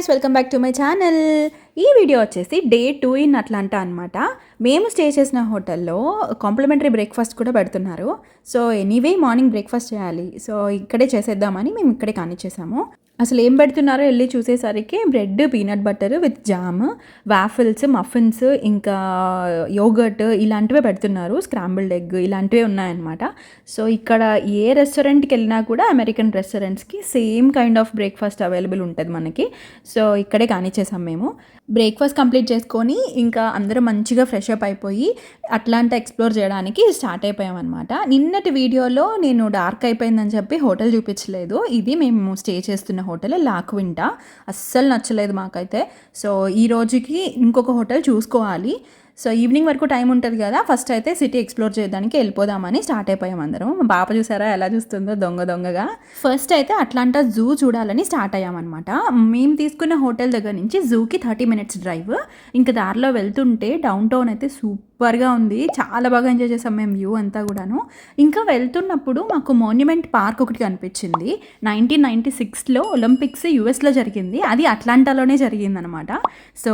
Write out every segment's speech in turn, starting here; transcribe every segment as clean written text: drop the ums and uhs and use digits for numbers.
Guys, welcome back to my channel. ఈ video వచ్చేసి day 2 in Atlanta అనమాట. మేము స్టే చేసిన హోటల్లో కాంప్లిమెంటరీ బ్రేక్ఫాస్ట్ కూడా పెడుతున్నారు. సో ఎనీవే మార్నింగ్ బ్రేక్ఫాస్ట్ చేయాలి, సో ఇక్కడే చేసేద్దామని మేము ఇక్కడే కానిచ్చేసాము. అసలు ఏం పెడుతున్నారో వెళ్ళి చూసేసరికి bread, peanut butter with jam, waffles, muffins, ఇంకా యోగర్ట్ ఇలాంటివే పెడుతున్నారు. స్క్రాంబుల్డ్ ఎగ్ ఇలాంటివే ఉన్నాయన్నమాట. సో ఇక్కడ ఏ రెస్టారెంట్కి వెళ్ళినా కూడా అమెరికన్ రెస్టారెంట్స్కి same kind of breakfast available ఉంటుంది మనకి. సో ఇక్కడే కానిచ్చేసాం మేము. బ్రేక్ఫాస్ట్ కంప్లీట్ చేసుకొని ఇంకా అందరం మంచిగా ఫ్రెష్ అప్ అయిపోయి అట్లాంటా ఎక్స్ప్లోర్ చేయడానికి స్టార్ట్ అయిపోయామన్నమాట. నిన్నటి వీడియోలో నేను డార్క్ అయిపోయిందని చెప్పి హోటల్ చూపించలేదు. ఇది మేము స్టే చేస్తున్న హోటల్ లా క్వింటా. అస్సలు నచ్చలేదు మాకైతే. సో ఈ రోజుకి ఇంకొక హోటల్ చూసుకోవాలి. సో ఈవినింగ్ వరకు టైం ఉంటుంది కదా, ఫస్ట్ అయితే సిటీ ఎక్స్ప్లోర్ చేయడానికి వెళ్ళిపోదామని స్టార్ట్ అయిపోయాం అందరం. మా పాప చూసారా ఎలా చూస్తుందో దొంగగా. ఫస్ట్ అయితే అట్లాంటా జూ చూడాలని స్టార్ట్ అయ్యామన్నమాట. మేము తీసుకున్న హోటల్ దగ్గర నుంచి జూకి 30 minutes డ్రైవ్. ఇంకా దారిలో వెళ్తుంటే డౌన్ టౌన్ అయితే సూపర్గా ఉంది. చాలా బాగా ఎంజాయ్ చేసాం మేము వ్యూ అంతా కూడాను. ఇంకా వెళ్తున్నప్పుడు మాకు మాన్యుమెంట్ పార్క్ ఒకటి కనిపించింది. 1996లో ఒలింపిక్స్ యుఎస్లో జరిగింది, అది అట్లాంటాలోనే జరిగిందనమాట. సో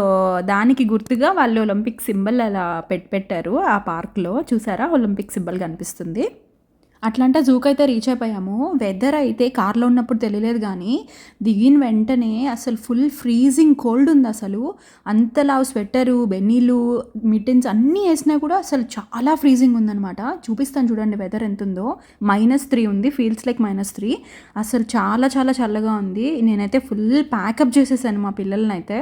దానికి గుర్తుగా వాళ్ళు ఒలింపిక్ సింబల్ అలా పెట్టారు ఆ పార్క్లో. చూసారా, ఒలింపిక్ సింబల్ కనిపిస్తుంది. అట్లాంటా జూకి అయితే రీచ్ అయిపోయాము. వెదర్ అయితే కార్లో ఉన్నప్పుడు తెలియలేదు, కానీ దిగిన వెంటనే అసలు ఫుల్ ఫ్రీజింగ్ కోల్డ్ ఉంది. అసలు అంతలా స్వెటరు, బెన్నీలు, మిటిన్స్ అన్నీ వేసినా కూడా అసలు చాలా ఫ్రీజింగ్ ఉందనమాట. చూపిస్తాను చూడండి వెదర్ ఎంత ఉందో. -3 ఉంది, ఫీల్స్ లైక్ -3. అసలు చాలా చాలా చల్లగా ఉంది. నేనైతే ఫుల్ ప్యాకప్ చేసేసాను మా పిల్లల్ని అయితే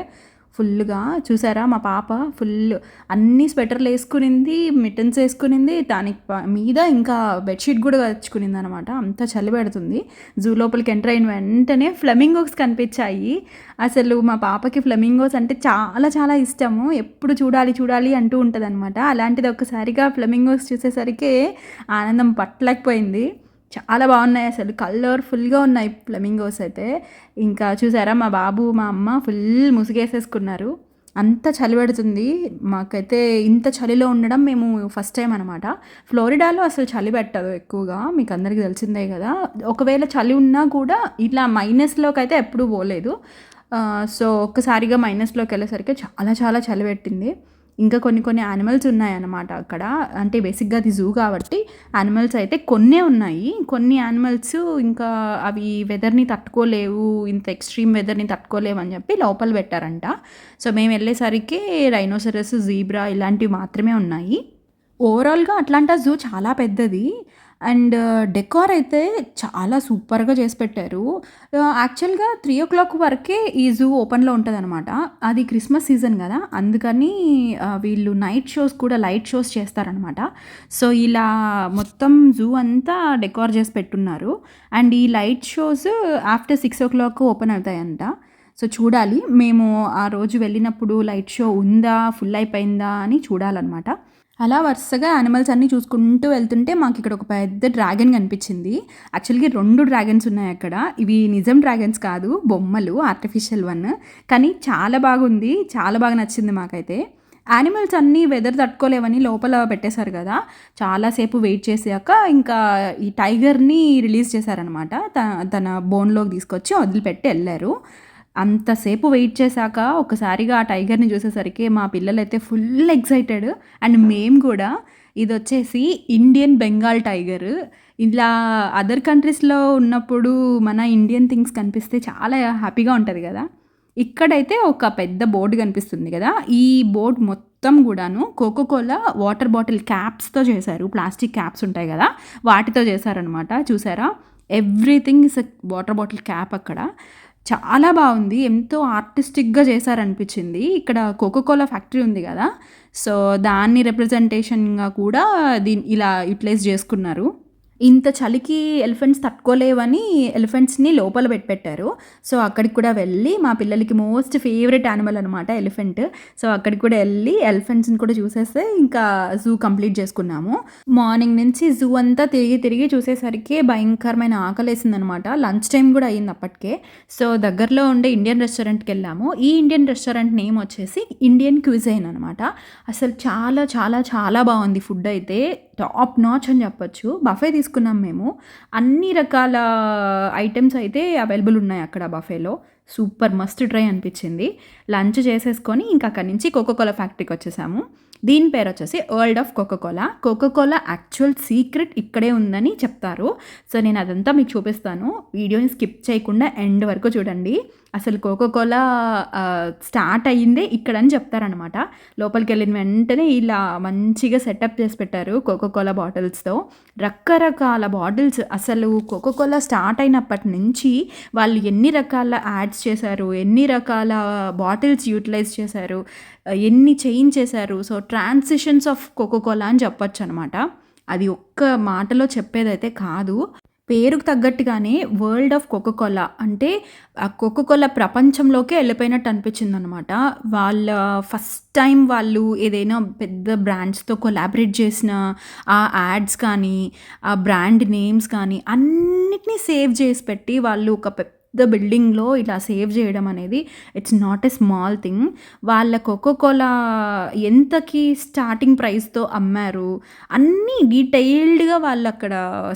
ఫుల్గా. చూసారా, మా పాప ఫుల్ అన్ని స్వెటర్లు వేసుకునింది, మిటన్స్ వేసుకునింది, దానికి మీద ఇంకా బెడ్షీట్ కూడా తెచ్చుకునింది అనమాట. అంత చలి పెడుతుంది. జూ లోపలికి ఎంటర్ అయిన వెంటనే ఫ్లెమింగోస్ కనిపించాయి. అసలు మా పాపకి ఫ్లెమింగోస్ అంటే చాలా చాలా ఇష్టము. ఎప్పుడు చూడాలి అంటూ ఉంటుంది అనమాట. అలాంటిది ఒక్కసారిగా ఫ్లెమింగోస్ చూసేసరికి ఆనందం పట్టలేకపోయింది. చాలా బాగున్నాయి, అసలు కలర్ఫుల్గా ఉన్నాయి ఫ్లెమింగోస్ అయితే. ఇంకా చూసారా, మా బాబు మా అమ్మ ఫుల్ ముసుగేసేసుకున్నారు. అంత చలి పెడుతుంది. మాకైతే ఇంత చలిలో ఉండడం మేము ఫస్ట్ టైం అనమాట. ఫ్లోరిడాలో అసలు చలి పెట్టదు ఎక్కువగా, మీకు అందరికీ తెలిసిందే కదా. ఒకవేళ చలి ఉన్నా కూడా ఇట్లా మైనస్లోకి అయితే ఎప్పుడూ పోలేదు. సో ఒక్కసారిగా మైనస్లోకి వెళ్ళేసరికి చాలా చాలా చలి పెట్టింది. ఇంకా కొన్ని యానిమల్స్ ఉన్నాయన్నమాట అక్కడ. అంటే బేసిక్గా అది జూ కాబట్టి యానిమల్స్ అయితే కొన్నే ఉన్నాయి. కొన్ని యానిమల్స్ ఇంకా అవి వెదర్ని తట్టుకోలేవు, ఇంత ఎక్స్ట్రీమ్ వెదర్ని తట్టుకోలేవు అని చెప్పి లోపల పెట్టారంట. సో మేము వెళ్ళేసరికి రైనోసరస్, జీబ్రా ఇలాంటివి మాత్రమే ఉన్నాయి. ఓవరాల్గా అట్లాంటా జూ చాలా పెద్దది. అండ్ డెకార్ అయితే చాలా సూపర్గా చేసి పెట్టారు. యాక్చువల్గా 3 o'clock వరకే ఈ జూ ఓపెన్లో ఉంటుంది అనమాట. అది క్రిస్మస్ సీజన్ కదా, అందుకని వీళ్ళు నైట్ షోస్ కూడా, లైట్ షోస్ చేస్తారనమాట. సో ఇలా మొత్తం జూ అంతా డెకార్ చేసి పెట్టున్నారు. అండ్ ఈ light shows after 6 o'clock open అవుతాయంట. సో చూడాలి, మేము ఆ రోజు వెళ్ళినప్పుడు లైట్ షో ఉందా, ఫుల్ అయిపోయిందా అని చూడాలన్నమాట. అలా వరుసగా యానిమల్స్ అన్నీ చూసుకుంటూ వెళ్తుంటే మాకు ఇక్కడ ఒక పెద్ద డ్రాగన్ కనిపించింది. యాక్చువల్గా 2 డ్రాగన్స్ ఉన్నాయి అక్కడ. ఇవి నిజం డ్రాగన్స్ కాదు, బొమ్మలు, ఆర్టిఫిషియల్ వన్. కానీ చాలా బాగుంది, చాలా బాగా నచ్చింది మాకైతే. యానిమల్స్ అన్నీ వెదర్ తట్టుకోలేవని లోపల పెట్టేశారు కదా, చాలాసేపు వెయిట్ చేసాక ఇంకా ఈ టైగర్ని రిలీజ్ చేశారనమాట. తన బోన్లోకి తీసుకొచ్చి వదిలిపెట్టి వెళ్ళారు. అంతసేపు వెయిట్ చేశాక ఒకసారిగా ఆ టైగర్ని చూసేసరికి మా పిల్లలైతే ఫుల్ ఎక్సైటెడ్. అండ్ మేము కూడా. ఇది వచ్చేసి ఇండియన్ బెంగాల్ టైగర్. ఇలా అదర్ కంట్రీస్లో ఉన్నప్పుడు మన ఇండియన్ థింగ్స్ కనిపిస్తే చాలా హ్యాపీగా ఉంటుంది కదా. ఇక్కడైతే ఒక పెద్ద బోర్డు కనిపిస్తుంది కదా, ఈ బోర్డు మొత్తం కూడాను కోకోకోలా వాటర్ బాటిల్ క్యాప్స్తో చేశారు. ప్లాస్టిక్ క్యాప్స్ ఉంటాయి కదా, వాటితో చేశారనమాట. చూసారా, everything is a water bottle cap. అక్కడ చాలా బాగుంది, ఎంతో ఆర్టిస్టిక్గా చేశారనిపించింది. ఇక్కడ కోకోకోలా ఫ్యాక్టరీ ఉంది కదా, సో దాన్ని రిప్రజెంటేషన్గా కూడా ఇలా యూటిలైజ్ చేసుకున్నారు. ఇంత చలికి ఎలిఫెంట్స్ తట్టుకోలేవని ఎలిఫెంట్స్ని లోపల పెట్టారు. సో అక్కడికి కూడా వెళ్ళి, మా పిల్లలకి మోస్ట్ ఫేవరెట్ యానిమల్ అనమాట ఎలిఫెంట్. సో అక్కడికి కూడా వెళ్ళి ఎలిఫెంట్స్ని కూడా చూసేస్తే ఇంకా జూ కంప్లీట్ చేసుకున్నాము. మార్నింగ్ నుంచి జూ అంతా తిరిగి చూసేసరికి భయంకరమైన ఆకలేసింది అనమాట. లంచ్ టైం కూడా అయ్యింది అప్పటికే. సో దగ్గరలో ఉండే ఇండియన్ రెస్టారెంట్కి వెళ్ళాము. ఈ ఇండియన్ రెస్టారెంట్ నేమ్ వచ్చేసి ఇండియన్ క్విజైన్ అనమాట. అసలు చాలా చాలా చాలా బాగుంది. ఫుడ్ అయితే టాప్ నాచ్ అని చెప్పొచ్చు. బఫే తీసుకున్నాం మేము. అన్ని రకాల ఐటమ్స్ అయితే అవైలబుల్ ఉన్నాయి అక్కడ బఫేలో. సూపర్ మస్ట్ ట్రై అనిపించింది. లంచ్ చేసేసుకొని ఇంకా అక్కడి నుంచి కోకోకోలా ఫ్యాక్టరీకి వచ్చేసాము. దీని పేరు వచ్చేసి world of Coca Cola. Coca Cola actual secret ఇక్కడే ఉందని చెప్తారు. సో నేను అదంతా మీకు చూపిస్తాను. వీడియోని స్కిప్ చేయకుండా ఎండ్ వరకు చూడండి. అసలు కోకోకోలా స్టార్ట్ అయ్యిందే ఇక్కడ అని చెప్తారనమాట. లోపలికి వెళ్ళిన వెంటనే ఇలా మంచిగా సెటప్ చేసి పెట్టారు కోకోకోలా బాటిల్స్తో. రకరకాల బాటిల్స్, అసలు కోకోకోలా స్టార్ట్ అయినప్పటి నుంచి వాళ్ళు ఎన్ని రకాల యాడ్స్ చేశారు, ఎన్ని రకాల బాటిల్స్ యూటిలైజ్ చేశారు, ఎన్ని చేంజ్ చేశారు. సో ట్రాన్సిషన్స్ ఆఫ్ కోకోకోలా అని చెప్పొచ్చు అనమాట. అది ఒక్క మాటలో చెప్పేదైతే కాదు. పేరుకు తగ్గట్టుగానే వరల్డ్ ఆఫ్ కోకోకోలా అంటే ఆ కోకోకోలా ప్రపంచంలోకే వెళ్ళిపోయినట్టు అనిపించింది అనమాట. వాళ్ళ ఫస్ట్ టైం వాళ్ళు ఏదైనా పెద్ద బ్రాండ్స్తో కొలాబరేట్ చేసిన ఆ యాడ్స్ కానీ, ఆ బ్రాండ్ నేమ్స్ కానీ అన్నిటినీ సేవ్ చేసి పెట్టి వాళ్ళు ఒక పెద్ద బిల్డింగ్లో ఇలా సేవ్ చేయడం అనేది it's not a small thing. వాళ్ళ కోకోకోలా ఎంతకి స్టార్టింగ్ ప్రైస్తో అమ్మారు అన్నీ డీటెయిల్డ్గా వాళ్ళు అక్కడ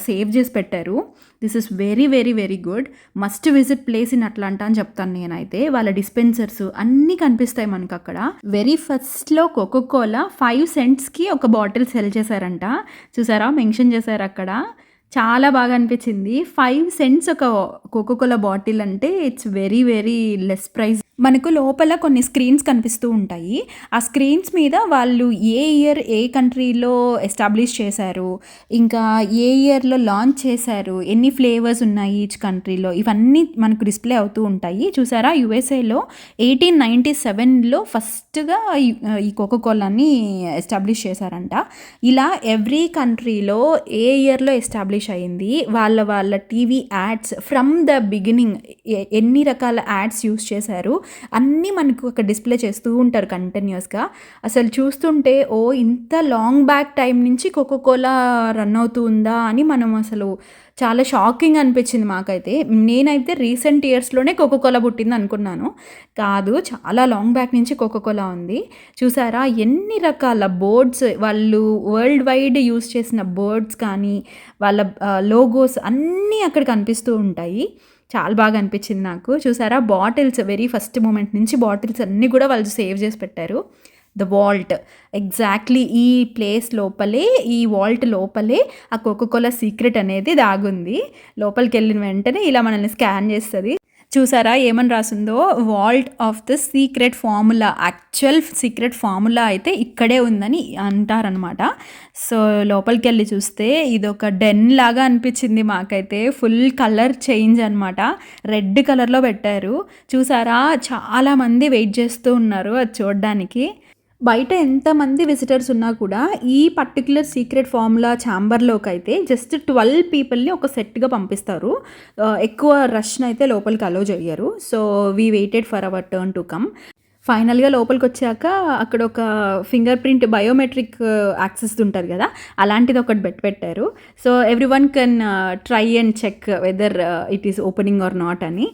సేవ్ చేసి పెట్టారు. This is very very very good. Must visit place in Atlanta అని చెప్తాను నేనైతే. వాళ్ళ డిస్పెన్సర్స్ అన్నీ కనిపిస్తాయి మనకు అక్కడ. వెరీ ఫస్ట్లో కోకోకోలా 5 centsకి ఒక బాటిల్ సెల్ చేశారంట. చూసారా, మెన్షన్ చేశారు అక్కడ. చాలా బాగా అనిపించింది. 5 cents ఒక కోకోకోలా బాటిల్ అంటే it's very very less price. మనకు లోపల కొన్ని స్క్రీన్స్ కనిపిస్తూ ఉంటాయి. ఆ స్క్రీన్స్ మీద వాళ్ళు ఏ ఇయర్ ఏ కంట్రీలో ఎస్టాబ్లిష్ చేశారు, ఇంకా ఏ ఇయర్లో లాంచ్ చేశారు, ఎన్ని ఫ్లేవర్స్ ఉన్నాయి ఈచ్ కంట్రీలో, ఇవన్నీ మనకు డిస్ప్లే అవుతూ ఉంటాయి. చూసారా, యుఎస్ఏలో 1897లో ఫస్ట్గా ఈ కోకోకోలాని ఎస్టాబ్లిష్ చేశారంట. ఇలా ఎవ్రీ కంట్రీలో ఏ ఇయర్లో ఎస్టాబ్లిష్ అయ్యింది, వాళ్ళ TV ads from the beginning ఎన్ని రకాల యాడ్స్ యూస్ చేశారు అన్నీ మనకు అక్కడ డిస్ప్లే చేస్తూ ఉంటారు కంటిన్యూస్గా. అసలు చూస్తుంటే ఇంత లాంగ్ బ్యాక్ టైం నుంచి కోకోకోలా రన్ అవుతూ ఉందా అని మనం అసలు చాలా షాకింగ్ అనిపించింది మాకైతే. నేనైతే రీసెంట్ ఇయర్స్లోనే కోకోకోలా పుట్టింది అనుకున్నాను. కాదు, చాలా లాంగ్ బ్యాక్ నుంచి కోకోకోలా ఉంది. చూసారా, ఎన్ని రకాల బోర్డ్స్, వాళ్ళు వరల్డ్ వైడ్ యూస్ చేసిన బోర్డ్స్ కానీ వాళ్ళ లోగోస్ అన్నీ అక్కడ కనిపిస్తూ ఉంటాయి. చాలా బాగా అనిపించింది నాకు. చూసారా, బాటిల్స్ వెరీ ఫస్ట్ మూమెంట్ నుంచి బాటిల్స్ అన్నీ కూడా వాళ్ళు సేవ్ చేసి పెట్టారు. ద వాల్ట్, ఎగ్జాక్ట్లీ ఈ ప్లేస్ లోపలే, ఈ వాల్ట్ లోపలే ఆ కోకోకోలా సీక్రెట్ అనేది దాగుంది. లోపలికి వెళ్ళిన వెంటనే ఇలా మనల్ని స్కాన్ చేస్తుంది. చూసారా ఏమని రాసిందో, vault of the secret formula. Actual secret formula అయితే ఇక్కడే ఉందని అంటారనమాట. సో లోపలికి వెళ్ళి చూస్తే ఇది ఒక డెన్ లాగా అనిపించింది మాకైతే. ఫుల్ కలర్ చేంజ్ అనమాట, రెడ్ కలర్లో పెట్టారు. చూసారా, చాలామంది వెయిట్ చేస్తూ ఉన్నారు అది చూడడానికి. బయట ఎంతమంది విజిటర్స్ ఉన్నా కూడా ఈ పర్టిక్యులర్ సీక్రెట్ ఫార్ములా ఛాంబర్లోకి అయితే జస్ట్ 12 పీపుల్ని ఒక సెట్గా పంపిస్తారు. ఎక్కువ రష్ని అయితే లోపలికి అలో చేయరు. So we waited for hour turn to come. ఫైనల్గా లోపలికి వచ్చాక అక్కడ ఒక ఫింగర్ ప్రింట్ బయోమెట్రిక్ యాక్సెస్ ఉంటుంది కదా, అలాంటిది ఒకటి పెట్టారు. So everyone can try and check whether it is opening or not అని.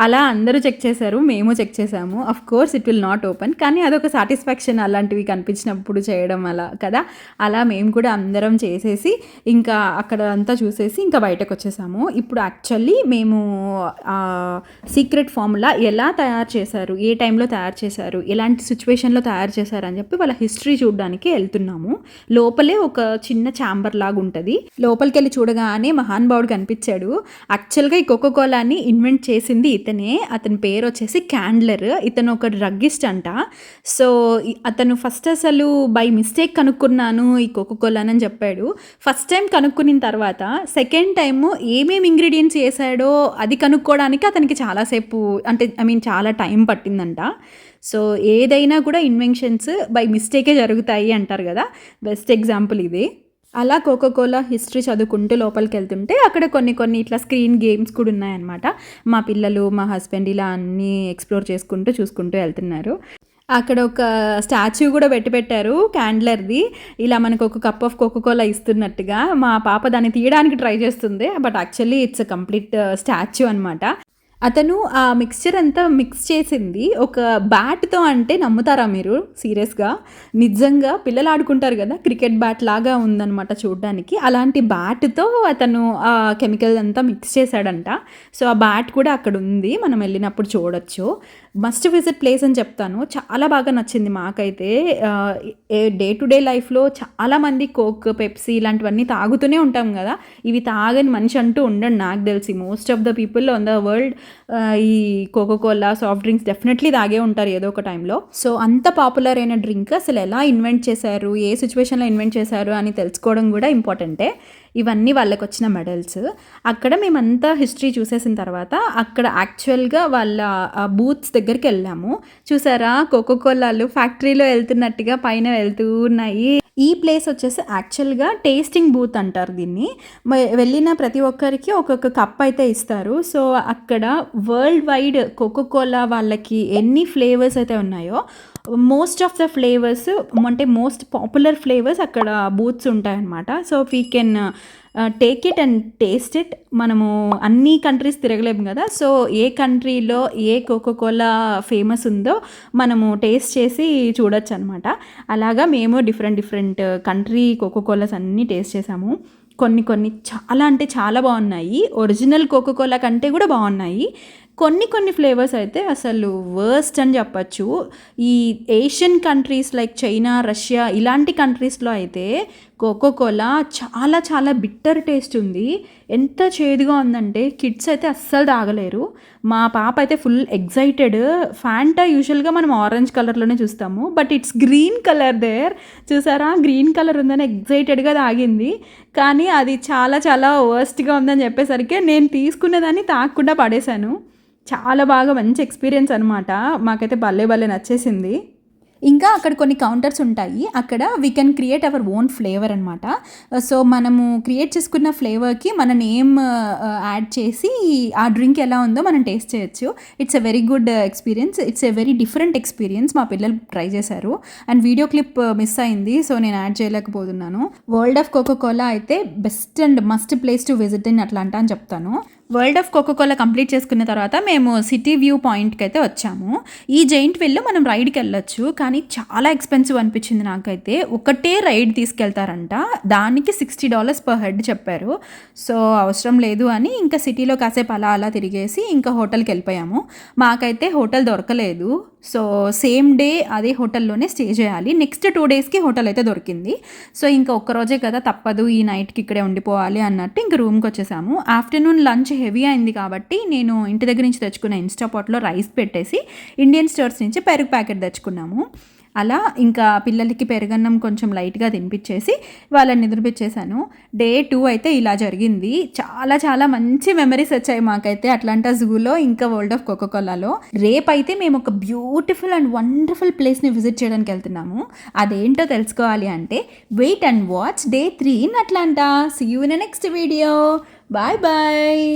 అలా అందరూ చెక్ చేశారు, మేము చెక్ చేసాము. Of course it will not open, కానీ అదొక సాటిస్ఫాక్షన్ అలాంటివి కనిపించినప్పుడు చేయడం అలా కదా. అలా మేము కూడా అందరం చేసేసి ఇంకా అక్కడ అంతా చూసేసి ఇంకా బయటకు వచ్చేసాము. ఇప్పుడు యాక్చువల్లీ మేము సీక్రెట్ ఫార్ములా ఎలా తయారు చేశారు, ఏ టైంలో తయారు చేశారు, ఎలాంటి సిచ్యువేషన్లో తయారు చేశారు అని చెప్పి వాళ్ళ హిస్టరీ చూడడానికి వెళ్తున్నాము. లోపలే ఒక చిన్న ఛాంబర్ లాగా ఉంటుంది. లోపలికి వెళ్ళి చూడగానే మహానుభావుడు కనిపించాడు. యాక్చువల్గా ఈ కోకోకోలాని ఇన్వెంట్ చేసింది ఇతనే. అతని పేరు వచ్చేసి క్యాండ్లర్. ఇతను ఒక డ్రగ్గిస్ట్ అంట. సో అతను ఫస్ట్ అసలు బై మిస్టేక్ కనుక్కున్నాను ఈ కోకోకోలాని అని చెప్పాడు. ఫస్ట్ టైం కనుక్కున్న తర్వాత సెకండ్ టైము ఏమేమి ఇంగ్రీడియంట్స్ వేసాడో అది కనుక్కోవడానికి అతనికి చాలాసేపు, అంటే చాలా టైం పట్టిందంట. సో ఏదైనా కూడా ఇన్వెన్షన్స్ బై మిస్టేకే జరుగుతాయి అంటారు కదా, బెస్ట్ ఎగ్జాంపుల్ ఇది. అలా కోకోకోలా హిస్టరీ చదువుకుంటూ లోపలికి వెళ్తుంటే అక్కడ కొన్ని ఇట్లా స్క్రీన్ గేమ్స్ కూడా ఉన్నాయన్నమాట. మా పిల్లలు, మా హస్బెండ్ ఇలా అన్నీ ఎక్స్ప్లోర్ చూసుకుంటూ వెళ్తున్నారు. అక్కడ ఒక స్టాచ్యూ కూడా పెట్టారు క్యాండ్లర్ది. ఇలా మనకు ఒక కప్ ఆఫ్ కోకోకోలా ఇస్తున్నట్టుగా. మా పాప దాన్ని తీయడానికి ట్రై చేస్తుంది, but actually it's a complete statue అనమాట. అతను ఆ మిక్స్చర్ అంతా మిక్స్ చేసింది ఒక బ్యాట్‌తో అంటే నమ్ముతారా మీరు సీరియస్‌గా? నిజంగా పిల్లలు ఆడుకుంటారు గదా! క్రికెట్ బ్యాట్ లాగా ఉందనమాట చూడ్డానికి. అలాంటి బ్యాట్‌తో అతను ఆ కెమికల్ అంతా మిక్స్ చేశాడంట. సో, ఆ బ్యాట్ కూడా అక్కడుంది. మనం ఎళ్ళినప్పుడు చూడొచ్చు. మస్ట్ విజిట్ ప్లేస్ అని చెప్తాను. చాలా బాగా నచ్చింది మాకైతే. ఆహ్, డే టు డే లైఫ్‌లో చాలామంది కోక్, పెప్సీ ఇలాంటివన్నీ తాగుతూనే ఉంటాం గదా! ఇవి తాగని మనిషి అంటూ ఉండడు నాకు తెలిసి. Most of the people on the world ఈ Coca Cola, soft drinks definitely తాగే ఉంటారు ఏదో ఒక టైంలో. సో, అంత పాపులర్ అయిన డ్రింక్ అసలు ఎలా ఇన్వెంట్ చేశారు, ఏ సిచ్యువేషన్‌లో ఇన్వెంట్ చేశారు అని తెలుసుకోవడం కూడా ఇంపార్టెంటే. ఇవన్నీ వాళ్ళకొచ్చిన మెడల్స్. అక్కడ మేమంతా హిస్టరీ చూసేసిన తర్వాత అక్కడ యాక్చువల్‌గా వాళ్ళ బూత్స్ దగ్గరికెళ్ళాము. చూసారా కోకో కోలాలు ఫ్యాక్టరీలో ఎళ్తున్నట్టుగా పైన వెళ్తూ ఉన్నాయి. ఈ ప్లేస్ వచ్చేసి యాక్చువల్‌గా టేస్టింగ్ బూత్ అంటారు దీన్ని. వెళ్ళిన ప్రతి ఒక్కరికి ఒక్కొక్క కప్ అయితే ఇస్తారు. సో, అక్కడ వరల్డ్ వైడ్ కోకో కోలా వాళ్ళకి ఎన్ని ఫ్లేవర్స్ అయితే ఉన్నాయో, మోస్ట్ ఆఫ్ ద ఫ్లేవర్స్ అంటే మోస్ట్ పాపులర్ ఫ్లేవర్స్ అక్కడ బూత్స్ ఉంటాయన్నమాట. So, we can take it and taste it. మనము అన్ని కంట్రీస్ తిరగలేము కదా! సో, ఏ కంట్రీలో ఏ కోకో కోలా ఫేమస్ ఉందో మనము టేస్ట్ చేసి చూడొచ్చనమాట. అలాగా మేము డిఫరెంట్ కంట్రీ కోకో కోలాస్ అన్నీ టేస్ట్ చేసాము. కొన్ని చాలా అంటే చాలా బాగున్నాయి. ఒరిజినల్ కోకో కోలా కంటే కూడా బాగున్నాయి. కొన్ని ఫ్లేవర్స్ అయితే అసలు వర్స్ట్ అని చెప్పచ్చు. ఈ Asian countries like China, Russia ఇలాంటి కంట్రీస్‌లో అయితే కోకో కోలా చాలా బిట్టర్ టేస్ట్ ఉంది. ఎంత చేదుగా ఉందంటే కిడ్స్ అయితే అస్సలు తాగలేరు. మా పాప అయితే ఫుల్ ఎక్సైటెడ్. ఫాంటా యూజువల్‌గా మనం ఆరెంజ్ కలర్‌లోనే చూస్తాము. But it's green colour there. చూసారా గ్రీన్ కలర్ ఉందని ఎక్సైటెడ్‌గా తాగింది. కానీ అది చాలా వర్స్ట్‌గా ఉందని చెప్పేసరికి నేను తీసుకునేదాన్ని తాగకుండా పడేశాను. చాలా బాగా మంచి ఎక్స్‌పీరియన్స్ అనమాట. మాకైతే భలే నచ్చేసింది. ఇంకా అక్కడ కొన్ని కౌంటర్స్ ఉంటాయి. అక్కడ we can create our own flavour అనమాట. సో, మనము క్రియేట్ చేసుకున్న ఫ్లేవర్‌కి మన నేమ్ యాడ్ చేసి ఆ డ్రింక్ ఎలా ఉందో మనం టేస్ట్ చేయొచ్చు. It's a very good experience. It's a very different experience. మా పిల్లలు ట్రై చేశారు. అండ్ వీడియో క్లిప్ మిస్ అయింది. సో, నేను యాడ్ చేయలేకపోతున్నాను. వరల్డ్ ఆఫ్ కోకో కోలా అయితే best and must place to visit in Atlanta అని చెప్తాను. World of Coca Cola complete చేసుకున్న తర్వాత మేము సిటీ వ్యూ పాయింట్‌కి అయితే వచ్చాము. ఈ జెయింట్ వీల్‌లో మనం రైడ్‌కి వెళ్ళొచ్చు. కానీ చాలా ఎక్స్‌పెన్సివ్ అనిపించింది నాకైతే. ఒకటే రైడ్ తీసుకెళ్తారంట. దానికి $60 పర్ హెడ్ చెప్పారు. సో, అవసరం లేదు అని ఇంకా సిటీలో కాసేపు అలా తిరిగేసి ఇంకా హోటల్‌కి వెళ్ళిపోయాము. మాకైతే హోటల్ దొరకలేదు. సో, సేమ్ డే అదే హోటల్లోనే స్టే చేయాలి. నెక్స్ట్ 2 డేస్‌కి హోటల్ అయితే దొరికింది. సో, ఇంకా ఒక్కరోజే కదా తప్పదు ఈ నైట్‌కి ఇక్కడే ఉండిపోవాలి అన్నట్టు ఇంక రూమ్‌కి వచ్చేసాము. ఆఫ్టర్నూన్ లంచ్ హెవీ అయింది కాబట్టి నేను ఇంటి దగ్గర నుంచి తెచ్చుకున్న ఇన్‌స్టా పాట్‌లో రైస్ పెట్టేసి ఇండియన్ స్టోర్స్ నుంచి పెరుగు ప్యాకెట్ తెచ్చుకున్నాము. అలా ఇంకా పిల్లలకి పెరుగన్నం కొంచెం లైట్‌గా తినిపించేసి వాళ్ళని నిద్రపిచ్చేసాను. డే 2 అయితే ఇలా జరిగింది. చాలా మంచి మెమరీస్ వచ్చాయి మాకైతే అట్లాంటా జూలో ఇంకా వరల్డ్ ఆఫ్ కోకో కోలాలో. రేపైతే మేము ఒక బ్యూటిఫుల్ అండ్ వండర్‌ఫుల్ ప్లేస్‌ని విజిట్ చేయడానికి వెళ్తున్నాము. అదేంటో తెలుసుకోవాలి అంటే wait and watch day 3 in Atlanta. See you in next video. Bye.